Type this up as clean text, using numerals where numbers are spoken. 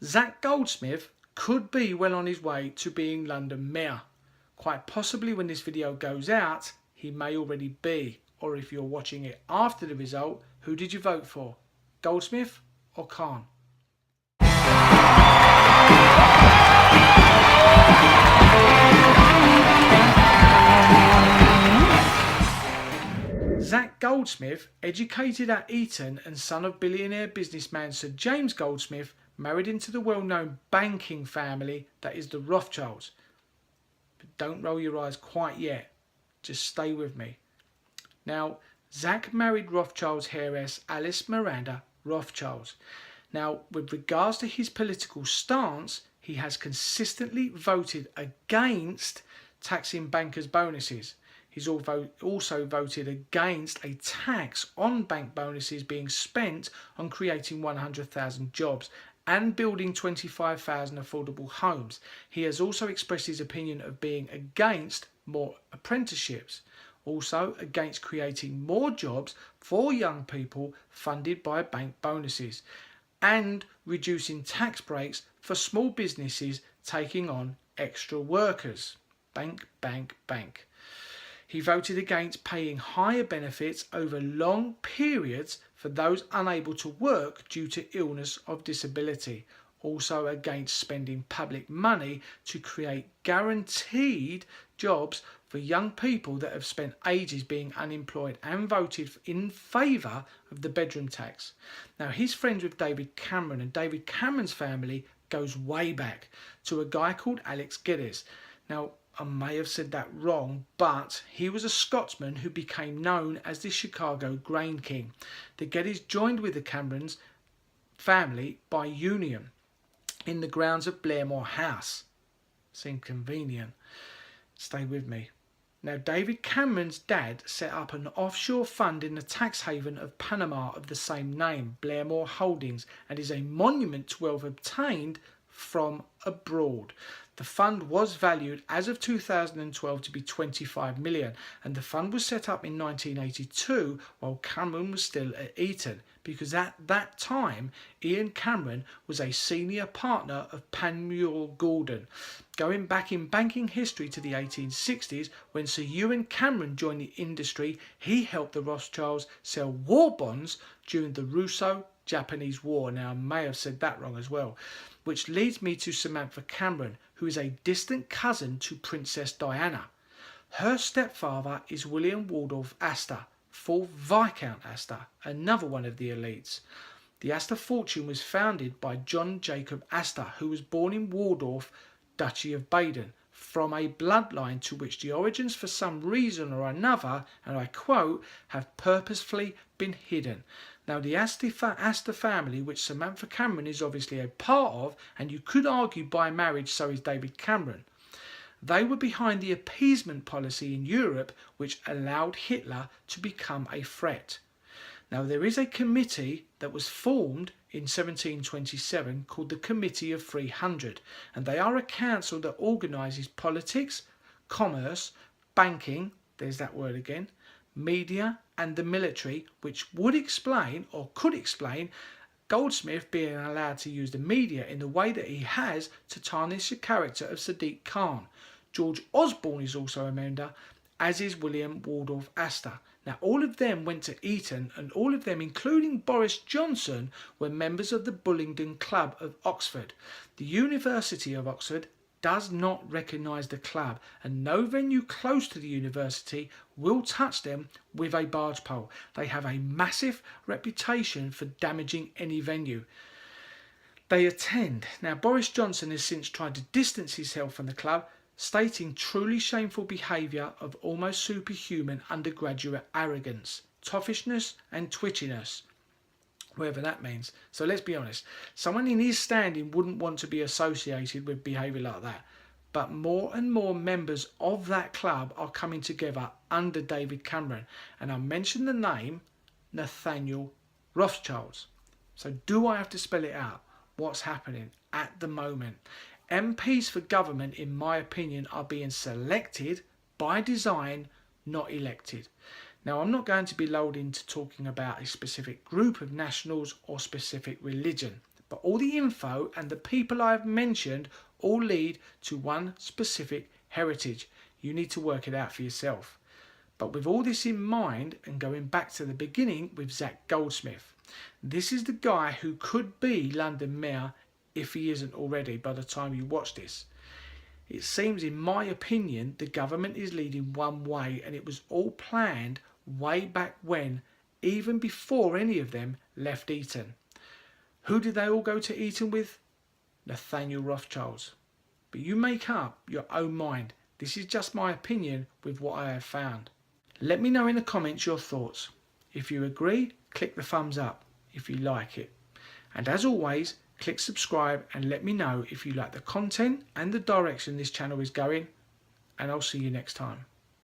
ZAC GOLDSMITH could be well on his way to being London Mayor. Quite possibly when this video goes out, he may already be. Or if you're watching it after the result, who did you vote for? Goldsmith or Khan? ZAC GOLDSMITH, educated at Eton and son of billionaire businessman Sir James Goldsmith, married into the well-known banking family that is the Rothschilds. But don't roll your eyes quite yet, just stay with me. Now, ZAC married Rothschild's heiress Alice Miranda Rothschild. Now, with regards to his political stance, he has consistently voted against taxing bankers' bonuses. He's also voted against a tax on bank bonuses being spent on creating 100,000 jobs and building 25,000 affordable homes. He has also expressed his opinion of being against more apprenticeships, also against creating more jobs for young people funded by bank bonuses, and reducing tax breaks for small businesses taking on extra workers. Bank, bank, bank. He voted against paying higher benefits over long periods for those unable to work due to illness or disability. Also against spending public money to create guaranteed jobs for young people that have spent ages being unemployed, and voted in favour of the bedroom tax. Now, he's friends with David Cameron, and David Cameron's family goes way back to a guy called Alex Geddes. Now, I may have said that wrong, but he was a Scotsman who became known as the Chicago Grain King. The Geddes joined with the Camerons family by union in the grounds of Blairmore House. Seemed convenient. Stay with me. Now, David Cameron's dad set up an offshore fund in the tax haven of Panama of the same name, Blairmore Holdings, and is a monument to wealth obtained from abroad. The fund was valued as of 2012 to be 25 million, and the fund was set up in 1982 while Cameron was still at Eton, because at that time Ian Cameron was a senior partner of Panmure Gordon. Going back in banking history to the 1860s, when Sir Ewan Cameron joined the industry, he helped the Rothschilds sell war bonds during the Russo-Japanese War. Now, I may have said that wrong as well. Which leads me to Samantha Cameron, who is a distant cousin to Princess Diana. Her stepfather is William Waldorf Astor, 4th Viscount Astor, another one of the elites. The Astor fortune was founded by John Jacob Astor, who was born in Waldorf, Duchy of Baden, from a bloodline to which the origins for some reason or another, and I quote, have purposefully been hidden. Now, the Astor family, which Samantha Cameron is obviously a part of, and you could argue by marriage so is David Cameron, they were behind the appeasement policy in Europe which allowed Hitler to become a threat. Now, there is a committee that was formed in 1727 called the Committee of 300, and they are a council that organises politics, commerce, banking, there's that word again, media and the military, which would explain or could explain Goldsmith being allowed to use the media in the way that he has to tarnish the character of Sadiq Khan. George Osborne is also a member, as is William Waldorf Astor. Now, all of them went to Eton, and all of them, including Boris Johnson, were members of the Bullingdon Club of Oxford. The University of Oxford does not recognise the club, and no venue close to the university will touch them with a barge pole. They have a massive reputation for damaging any venue they attend. Now, Boris Johnson has since tried to distance himself from the club, stating truly shameful behaviour of almost superhuman undergraduate arrogance, toffishness and twitchiness, whatever that means. So let's be honest, someone in his standing wouldn't want to be associated with behaviour like that. But more and more members of that club are coming together under David Cameron, and I mentioned the name Nathaniel Rothschild. So do I have to spell it out? What's happening at the moment? MPs for government, in my opinion, are being selected by design, not elected. Now, I'm not going to be lulled into talking about a specific group of nationals or specific religion, but all the info and the people I have mentioned all lead to one specific heritage. You need to work it out for yourself. But with all this in mind, and going back to the beginning with ZAC GOLDSMITH, this is the guy who could be London Mayor if he isn't already by the time you watch this. It seems, in my opinion, the government is leading one way, and it was all planned way back when, even before any of them left Eton. Who did they all go to Eton with? Nathaniel Rothschilds. But you make up your own mind. This is just my opinion with what I have found. Let me know in the comments your thoughts. If you agree, click the thumbs up if you like it. And as always, click subscribe and let me know if you like the content and the direction this channel is going. And I'll see you next time.